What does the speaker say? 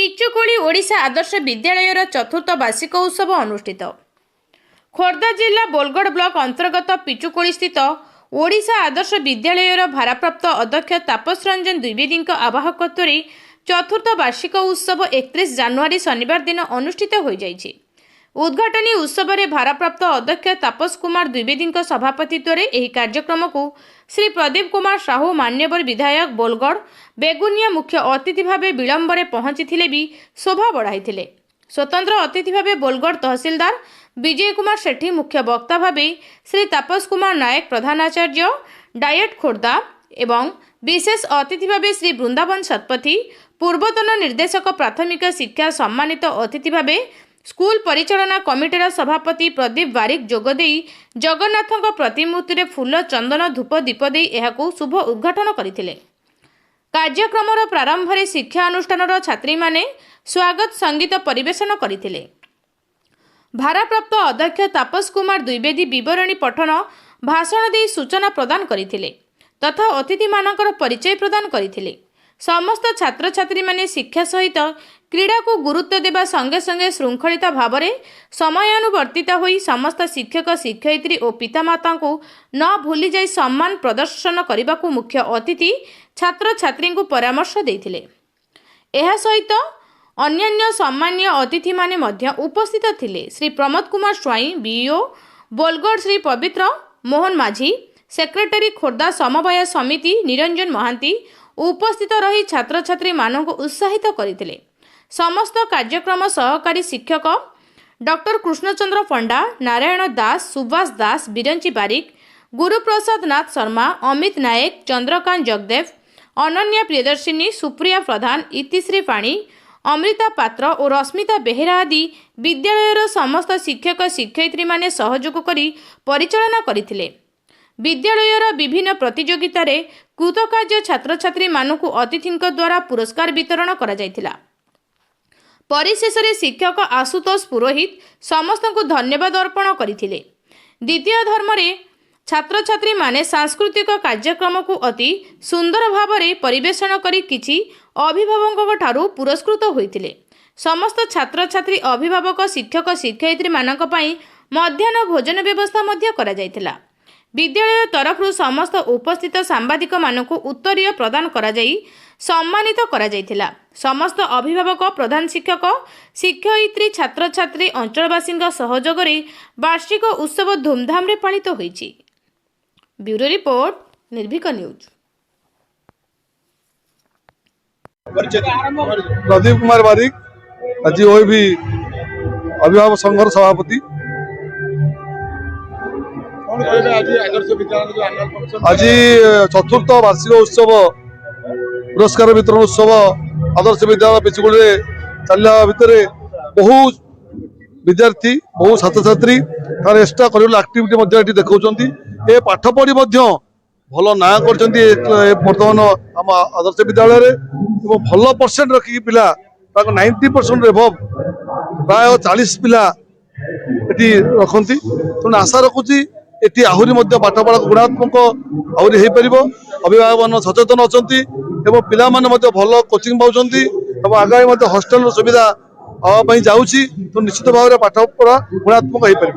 पिचुकुली ओडिशा आदर्श विद्यालयर चतुर्थ वार्षिक उत्सव अनुष्ठित। खोर्धा जिला बोलगड़ ब्लॉक अंतर्गत पिचुकुली स्थित ओडिशा आदर्श विद्यालयर भारप्राप्त अध्यक्ष तापस रंजन द्विवेदी आवाहकत्व चतुर्थ वार्षिक उत्सव 31 जानुआरी शनिवार दिन अनुष्ठित हो जाइछि। उद्घाटनी उत्सव में भारप्राप्त अध्यक्ष तापस कुमार द्विवेदी सभापतित्व में कार्यक्रम को श्री प्रदीप कुमार साहू मान्यवर विधायक बोलगड़ बेगुनिया मुख्य अतिथि भाव विलंबरे पहुंची भी शोभा बढ़ाई। स्वतंत्र अतिथि भाव बोलगड़ तहसीलदार विजय कुमार सेठी, मुख्य वक्ता भाव श्री तापस कुमार नायक प्रधानाचार्य डायट खोर्धा एवं विशेष अतिथि भाव श्री वृंदावन शतपथी, पूर्वतन निर्देशक प्राथमिक शिक्षा सम्मानित अतिथि भाव स्कूल परिचालना कमिटीर सभापति प्रदीप बारिक जोगदे जगन्नाथ प्रतिमूर्ति में फूल चंदन धूप दीप दे एहाकू शुभ उद्घाटन करथिले। कार्यक्रम प्रारंभ में शिक्षा अनुष्ठान छात्री माने स्वागत संगीत परिवेशन करथिले। भारप्राप्त अध्यक्ष तापस कुमार द्विवेदी विवरणी पठन भाषण दे सूचना प्रदान करथिले तथा अतिथि मानकर परिचय प्रदान करथिले। समस्त छात्र छात्री माने शिक्षा सहित क्रीड़ा को गुरुत्व देवा संगे संगे श्रृंखलित भाव में समयानुवर्तित होई समस्त शिक्षक शिक्षयित्री और पितामाता को न भूली जाई सम्मान प्रदर्शन करने को मुख्य अतिथि छात्र छात्री को परामर्श देथिले। एहा सहित अन्यान्य सम्मान्य अतिथि माने मध्य उपस्थित थिले। श्री प्रमोद कुमार स्वाई बीओ बोलगड़, श्री पवित्र मोहन माझी सेक्रेटरी खोर्धा समवाय समिति निरंजन महांती उपस्थित रही छात्र छात्री मानक उत्साहित करथिले। समस्त कार्यक्रम सहकारी शिक्षक डॉक्टर कृष्णचंद्र पंडा, नारायण दास, सुभाष दास, बिरंची बारिक, गुरुप्रसाद नाथ शर्मा, अमित नायक, चंद्रकांत जगदेव, अनन्या प्रियदर्शिनी, सुप्रिया प्रधान, इतिश्री पाणी, अमृता पात्र और रश्मिता बेहेरा आदि विद्यालयर समस्त शिक्षक शिक्षयित्री माने सहयोग करी परिचालना करथिले। विद्यालयर विभिन्न प्रतियोगिता रे कृतकार्य छात्र छात्री मानक अतिथि द्वारा पुरस्कार वितरण करा जायतिला। परिशेष रे शिक्षक आशुतोष पुरोहित समस्त को धन्यवाद अर्पण करथिले। द्वितीय धर्म रे छात्र छात्री माने सांस्कृतिक कार्यक्रम को अति सुंदर भाव में परिवेषण करी किछि अभिभावकों ठारू पुरस्कृत होइतिले। समस्त छात्र छात्री अभिभावक शिक्षक शिक्षयित्री मानक पई मध्याह्न भोजन व्यवस्था मध्य करा जायतिला। विद्यालय तरफ समस्त उपस्थित सांबादिक मानक उत्तरीय प्रदान करा जाई सम्मानित करा जायतिला। समस्त अभिभावक, प्रधान शिक्षक शिक्षयित्री छात्र छात्री अंचलवासी सहयोग रे वार्षिक उत्सव धूमधाम रे पालित होईछि। ब्यूरो रिपोर्ट, निर्भीक न्यूज। प्रदीप कुमार बारिक, आज ओबी अभिभावक संघर सभापति। आज चतुर्थ वार्षिक उत्सव पुरस्कार वितरण उत्सव आदर्श विद्यालय पिचुकुली चलने भितर बहु विद्यार्थी बहु छात्र छात्री तार एक्सट्रा करिकुलर एक्टिविटी देखा पाठ पढ़ी भल ना करतमान आम आदर्श विद्यालय भल परसेंट रखी पिला 90% एभव प्राय 40 पिला रखती। तेणु आशा रखुची एटी आहरी पाठपढ़ा गुणात्मक आहरी हो पार। अभिभावक मान सचेतन अच्छा पिला भल कोचिंग पाँच आगामी हॉस्टेल सुविधा हाँपाई जाऊँगी। तो निश्चित भाव में पाठपढ़ा गुणात्मक हो पार।